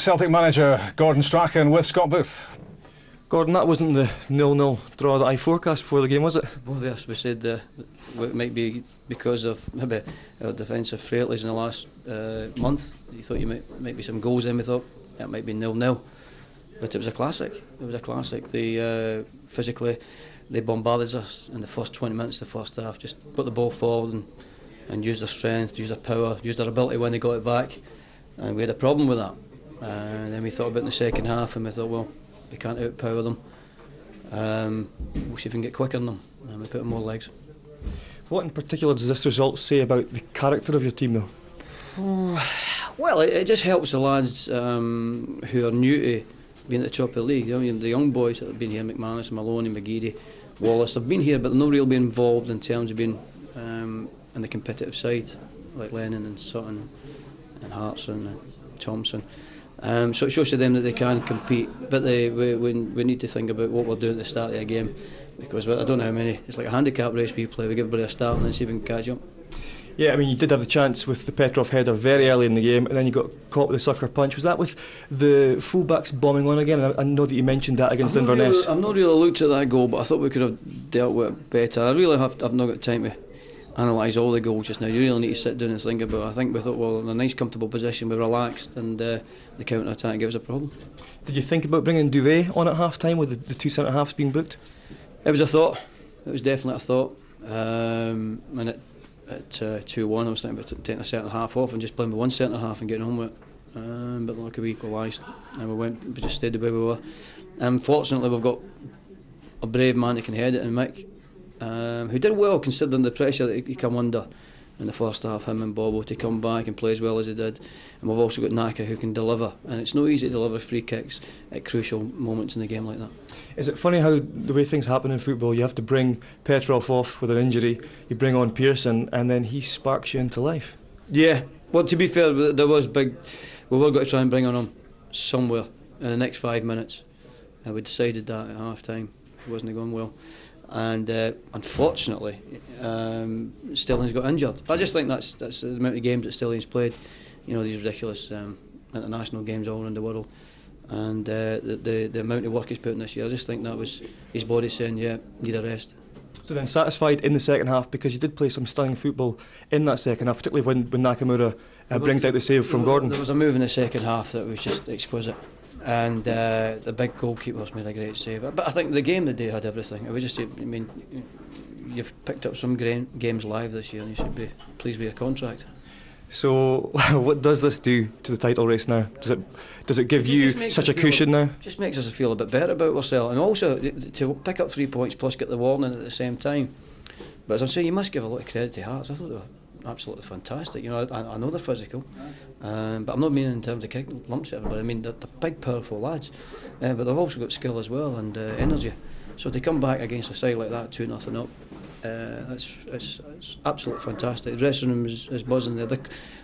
Celtic manager Gordon Strachan with Scott Booth. Gordon, that wasn't the 0-0 draw that I forecast before the game, was it? Both of us, we said it might be because of maybe our defensive frailties in the last month. You thought you might be some goals in, we thought it might be 0-0. But it was a classic. It was a classic. They physically, they bombarded us in the first 20 minutes of the first half, just put the ball forward and used their strength, used their power, used their ability when they got it back. And we had a problem with that. And then we thought about it in the second half and we thought, well, we can't outpower them. We'll see if we can get quicker than them. And we put in more legs. What in particular does this result say about the character of your team, though? Well, it just helps the lads who are new to being at the top of the league. You know, the young boys that have been here, McManus, Maloney, McGeady, Wallace, they've been here, but they're not really been involved in terms of being in the competitive side, like Lennon and Sutton and Hartson and Thompson. So it shows to them that they can compete, but we need to think about what we're doing at the start of the game, because I don't know how many, it's like a handicap race we play. We give everybody a start and then see if we can catch up. Yeah, I mean, you did have the chance with the Petrov header very early in the game, and then you got caught with the sucker punch. Was that with the fullbacks bombing on again? I know that you mentioned that against Inverness. I've not really looked at that goal, but I thought we could have dealt with it better. I've not got time to analyse all the goals just now. You really need to sit down and think about it. I think we thought, well, in a nice comfortable position, we relaxed, and the counter attack gave us a problem. Did you think about bringing Duvet on at half time with the two centre halves being booked? It was a thought. It was definitely a thought. And at 2-1, I was thinking about taking a centre half off and just playing with one centre half and getting home with it. But luckily we equalised and we just stayed the way we were. Fortunately, we've got a brave man that can head it in Mick, who did well considering the pressure that he come under in the first half, him and Bobo, to come back and play as well as he did. And we've also got Naka who can deliver, and it's no easy to deliver free kicks at crucial moments in the game like that. Is it funny how the way things happen in football, you have to bring Petrov off with an injury, you bring on Pearson, and then he sparks you into life? Yeah, well, to be fair, there was big, we were going to try and bring on him somewhere in the next 5 minutes. We decided that at half time. It wasn't going well. And unfortunately, Sterling's got injured. But I just think that's the amount of games that Sterling's played. You know, these ridiculous international games all around the world, and the amount of work he's put in this year. I just think that was his body saying, yeah, need a rest. So then, satisfied in the second half, because you did play some stunning football in that second half, particularly when Nakamura brings out the save from Gordon. There was a move in the second half that was just exquisite. And the big goalkeeper's made a great save. But I think the game today had everything. It was just, I mean, you've picked up some games live this year, and you should be pleased with your contract. So, what does this do to the title race now? Does it give you such a cushion now? Just makes us feel a bit better about ourselves, and also to pick up 3 points plus get the warning at the same time. But as I'm saying, you must give a lot of credit to Hearts. I thought they were absolutely fantastic. You know, I know they're physical, but I'm not meaning in terms of kicking lumps at everybody. I mean, they're big, powerful lads, but they've also got skill as well and energy. So to come back against a side like that, 2-0 up, it's absolutely fantastic. The dressing room is buzzing there.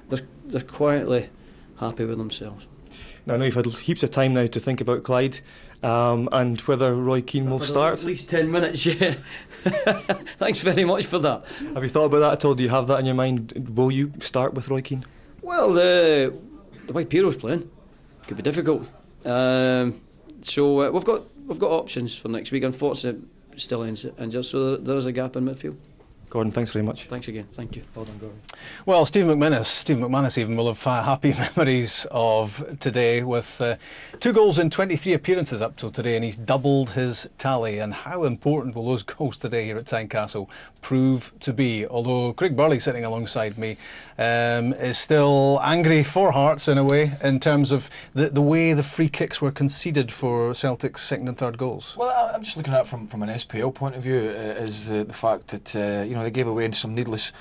They're quietly happy with themselves. Now, I know you've had heaps of time now to think about Clyde and whether Roy Keane will start. At least 10 minutes, yeah. Thanks very much for that. Have you thought about that at all? Do you have that in your mind? Will you start with Roy Keane? Well, the way Piro's playing could be difficult. So we've got options for next week. Unfortunately, still injured, so there is a gap in midfield. Gordon, thanks very much. Thanks again. Thank you. Well done, Gordon. Well, Stephen McManus even will have happy memories of today with 2 goals in 23 appearances up till today, and he's doubled his tally. And how important will those goals today here at Tynecastle prove to be? Although Craig Burley, sitting alongside me, is still angry for Hearts in a way, in terms of the way the free kicks were conceded for Celtic's second and third goals. Well, I'm just looking at it from an SPL point of view, is the fact that they gave away some needless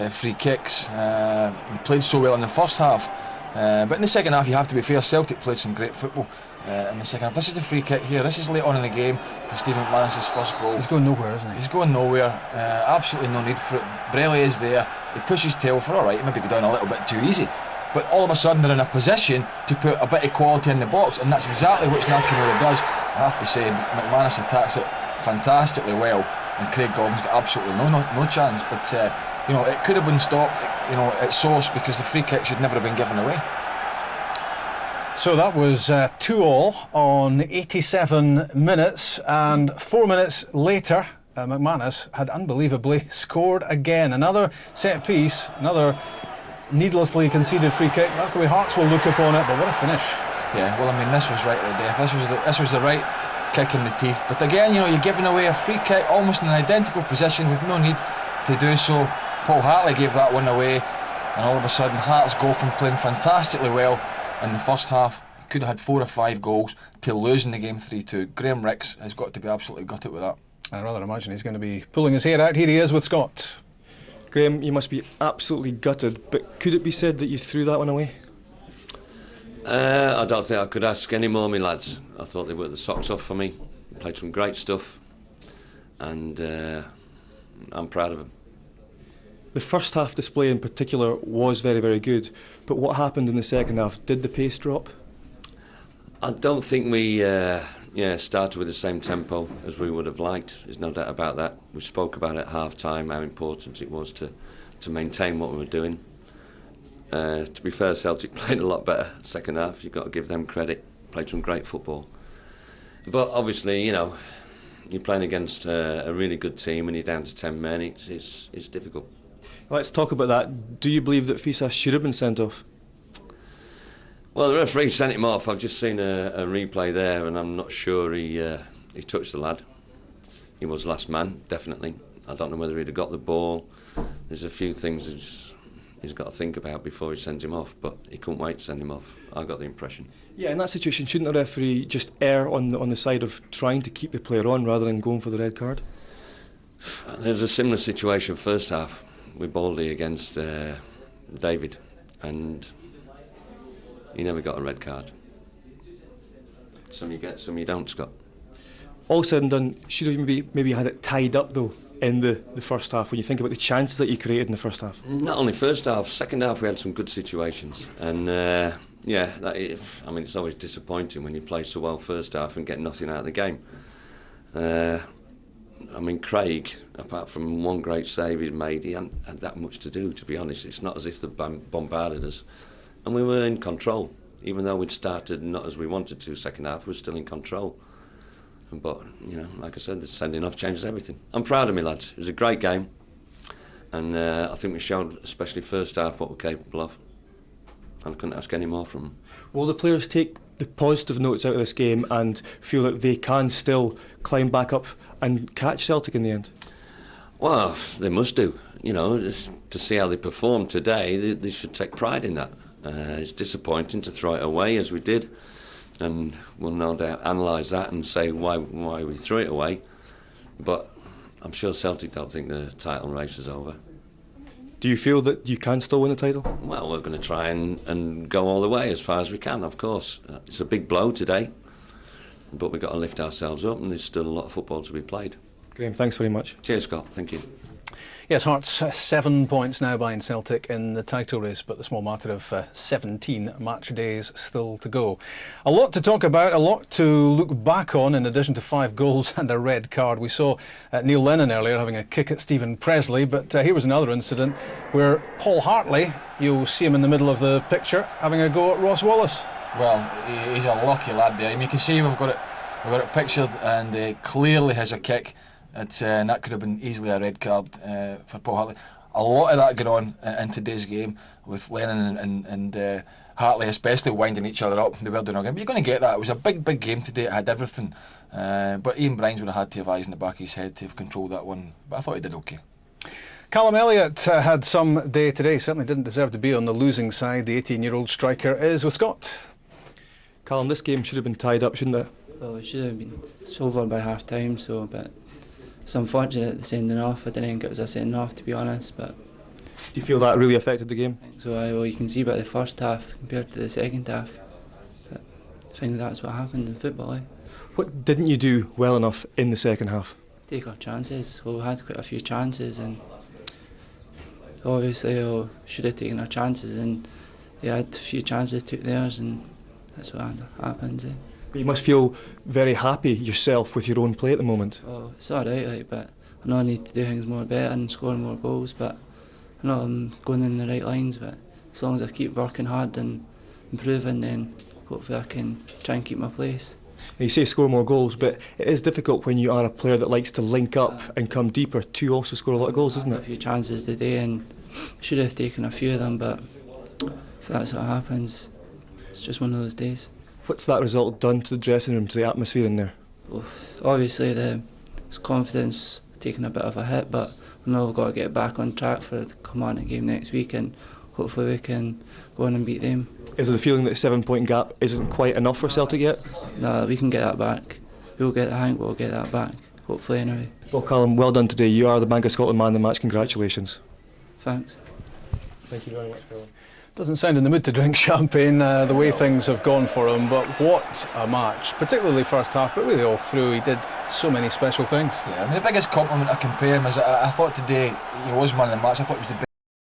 free kicks. They played so well in the first half, but in the second half, you have to be fair, Celtic played some great football in the second half. This is the free kick here. This is late on in the game for Stephen McManus' first goal. He's going nowhere, isn't he? He's going nowhere. Absolutely no need for it. Brelly is there. He pushes tail for alright. Maybe go down a little bit too easy. But all of a sudden they're in a position to put a bit of quality in the box, and that's exactly what Nakamura does. I have to say, McManus attacks it fantastically well, and Craig Gordon's got absolutely no chance. But it could have been stopped, at source, because the free kick should never have been given away. So that was 2-2 on 87 minutes, and 4 minutes later McManus had unbelievably scored again. Another set piece, another needlessly conceded free kick. That's the way Hearts will look upon it, but what a finish. Yeah, well, I mean, this was right at the death. This was the right kick in the teeth. But again, you know, you're giving away a free kick almost in an identical position with no need to do so. Paul Hartley gave that one away, and all of a sudden Hearts go from playing fantastically well in the first half, could have had 4 or 5 goals, to losing the game 3-2. Graham Ricks has got to be absolutely gutted with that. I rather imagine he's going to be pulling his hair out. Here he is with Scott. Graham, you must be absolutely gutted, but could it be said that you threw that one away? I don't think I could ask any more, my lads. I thought they worked the socks off for me. They played some great stuff, and I'm proud of them. The first half display in particular was very, very good, but what happened in the second half? Did the pace drop? I don't think we started with the same tempo as we would have liked. There's no doubt about that. We spoke about it at half-time, how important it was to maintain what we were doing. To be fair, Celtic played a lot better second half. You've got to give them credit. Played some great football. But obviously, you know, you're playing against a really good team and you're down to 10 men. It's difficult. Let's talk about that. Do you believe that Fisas should have been sent off? Well, the referee sent him off. I've just seen a replay there, and I'm not sure he touched the lad. He was last man, definitely. I don't know whether he'd have got the ball. There's a few things he's got to think about before he sends him off, but he couldn't wait to send him off. I got the impression. Yeah, in that situation, shouldn't the referee just err on the side of trying to keep the player on rather than going for the red card? There's a similar situation first half with Baldy against David, and he never got a red card. Some you get, some you don't, Scott. All said and done, should have maybe had it tied up though in the first half when you think about the chances that you created in the first half? Not only first half, second half we had some good situations, and it's always disappointing when you play so well first half and get nothing out of the game. Craig, apart from one great save he'd made, he hadn't had that much to do, to be honest. It's not as if they bombarded us, and we were in control. Even though we'd started not as we wanted to second half, we were still in control. But, you know, like I said, the sending off changes everything. I'm proud of me, lads. It was a great game, and I think we showed, especially first half, what we're capable of. And I couldn't ask any more from them. Will the players take the positive notes out of this game and feel that they can still climb back up and catch Celtic in the end? Well, they must do. You know, just to see how they performed today, they should take pride in that. It's disappointing to throw it away as we did, and we'll no doubt analyse that and say why we threw it away. But I'm sure Celtic don't think the title race is over. Do you feel that you can still win the title? Well, we're going to try and go all the way as far as we can, of course. It's a big blow today, but we've got to lift ourselves up, and there's still a lot of football to be played. Graham, thanks very much. Cheers, Scott. Thank you. Yes, Hearts 7 points now behind Celtic in the title race, but the small matter of 17 match days still to go. A lot to talk about, a lot to look back on, in addition to 5 goals and a red card. We saw Neil Lennon earlier having a kick at Stephen Presley, but here was another incident where Paul Hartley, you'll see him in the middle of the picture, having a go at Ross Wallace. Well, he's a lucky lad there. I mean, you can see we've got it pictured, and clearly has a kick. And that could have been easily a red card for Paul Hartley. A lot of that going on in today's game with Lennon and Hartley especially winding each other up. They were doing again, but you're going to get that. It was a big game today. It had everything, but Ian Brines would have had to have eyes in the back of his head to have controlled that one. But I thought he did okay. Callum Elliott had some day today. Certainly didn't deserve to be on the losing side. The 18-year-old striker is with Scott. Callum, this game should have been tied up, shouldn't it? Well, it should have been. It's over by half time, but it's unfortunate the sending off. I didn't think it was a sending off, to be honest. But do you feel that really affected the game? So well, you can see about the first half compared to the second half. But I think that's what happened in football. What didn't you do well enough in the second half? Take our chances. Well, we had quite a few chances, and obviously we should have taken our chances, and they had a few chances, took theirs, and that's what happens. But you must feel very happy yourself with your own play at the moment. Oh, it's alright, but I know I need to do things more better and scoring more goals, but I know I'm going in the right lines, but as long as I keep working hard and improving, then hopefully I can try and keep my place. You say score more goals, but it is difficult when you are a player that likes to link up and come deeper to also score a lot of goals, isn't A it? few chances today and should have taken a few of them, but if that's what happens, it's just one of those days. What's that result done to the dressing room, to the atmosphere in there? Obviously there's confidence taking a bit of a hit, but we know we've got to get back on track for the Kilmarnock game next week, and hopefully we can go on and beat them. Is there the feeling that the 7-point gap isn't quite enough for Celtic yet? No, we can get that back. I think we'll get that back, hopefully anyway. Well, Callum, well done today. You are the Bank of Scotland man of the match. Congratulations. Thanks. Thank you very much, Callum. Doesn't sound in the mood to drink champagne the way things have gone for him, but what a match, particularly first half, but really all through. He did so many special things. Yeah, I mean, the biggest compliment I can pay him is I thought today he was man of the match. I thought he was the